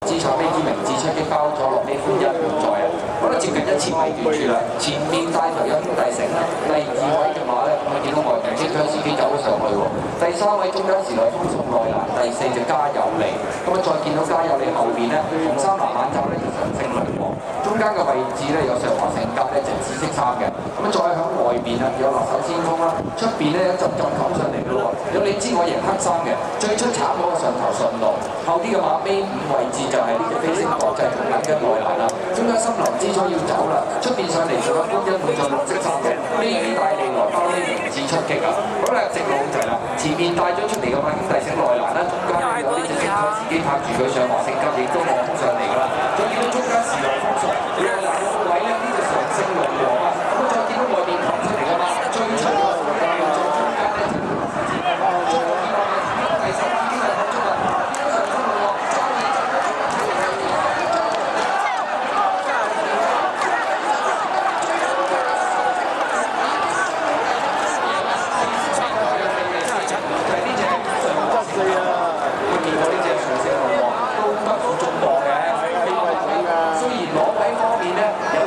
資產呢支明智出擊包咗落呢款一換載啊！我覺得接近一次尾段住啦，前面帶頭有兄弟城啦，第二位嘅馬咧，我見到外邊即將司機走咗上去喎。第三位中間時代風送內欄，第四隻加有利，咁啊再見到加有利後邊咧，紅衫藍眼罩咧就上升兩王，中間嘅位置咧有上華聖格咧就紫色衫嘅，咁啊再響外邊啊有辣手先鋒啦，出邊咧有陣陣冚上嚟嘅咯喎，有你知我贏黑衫嘅，最出產嗰個上頭順路，後啲嘅馬尾五位置就係呢隻飛星國際同緊嘅內欄啦，中間森林之彩要走啦，出邊上嚟仲有觀音換咗綠色衫嘅，呢啲帶利來包呢明智出擊啊！好啦，直路就係啦，前面帶咗出嚟嘅馬兄弟醒內欄啦，中間有呢隻星開自己拍住佢上華聖級，亦都望上嚟㗎啦，再見到中間時來風順內欄嗰個位咧，呢隻上升龍王啊，咁再見到外邊跑出嚟嘅馬最出嘅時間要在中間咧就要落實戰，再見到第十馬已經係跑出啦，呢個上升龍王揸住。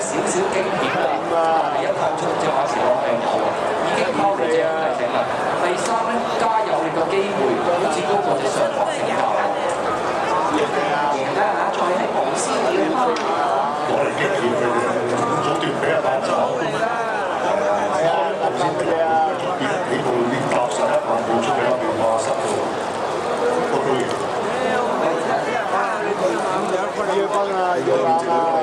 少少驚險啦，但係一透出隻馬時攞命頭啊，已經拋離隻兄弟醒啦。第三咧，加有力嘅機會，好似高過隻上華聖格。贏啦嚇，再喺無私嘅拋攞嚟激險佢哋，早段俾人打走。係啊，頭先幾部練搭11萬步出嚟，變化失到個都贏。要分啊！要攬啊！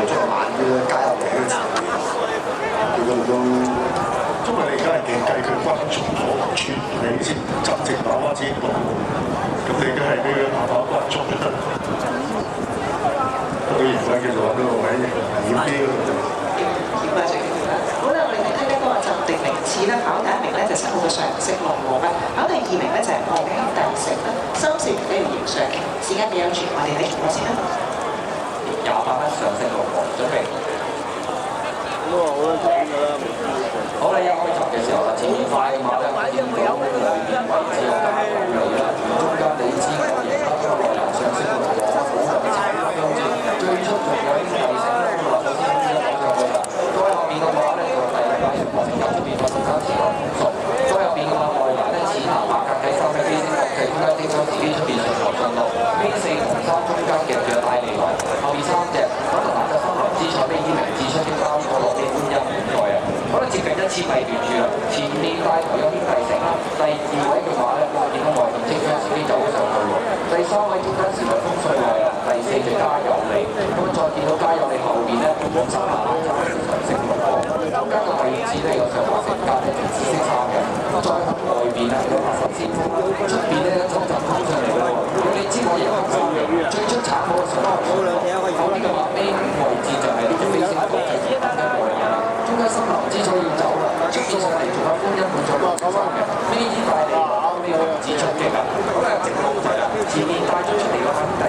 再慢啲啦，加油幾多次？因為你而家係計佢分從咗全你先真正打翻先到，咁你都係呢個打分足就得。個型咧叫做呢個位險啲嗰度。險啊！好啦，我哋睇睇呢個暫定名次啦，跑第一名咧就10號嘅常識龍王啦，跑第二名咧就係我嘅兄弟城啦，3、4名咧要迎上嘅，時間幾有住，我哋睇結果先啦。28蚊上升龍王，準備。咁啊，好啦，聽㗎啦。好啦，一開閘嘅時候啦，前面快嘅馬咧，見到外邊位置有加有利啦，中間你知我贏得咗內欄上升龍王，好強嘅踩啦，最出仲有兄弟城啦，咁啊，首先呢一講上去啦，再後面嘅馬咧就第二位華聖格出邊發生3次來風速，再後邊嘅馬內欄咧淺藍白格喺三隻飛星國際，中間丁收自己出邊上頭順路，呢4紅衫中間夾住帶利來，後面3隻咁就難得森林之彩呢啲明智出擊包咗落啲觀音換載啊！可能接近一次尾段住啦，前面帶頭有兄弟城啦，第二位嘅馬咧，見到外面即將自己走咗上去喎，第三位中間時來風順內欄，第四隻加有利，咁再見到加有利後邊咧，黃衫藍眼罩咧就上升龍王，中間嘅位置咧有上華聖格咧就紫色衫嘅，咁再喺外邊啊有辣手先鋒啦，出邊咧一陣陣衝上嚟嘅喎，你知我贏黑衫嘅，最出產嗰個上頭順路，後邊嘅馬尾位置就係呢隻飛星國際同緊嘅內欄啦，中間森林之彩要走啦，出邊上嚟仲有觀音換咗綠色衫嘅，呢啲帶嚟呢個明智出擊啊，好啦，直路就係啦，前面帶咗出嚟嘅兄弟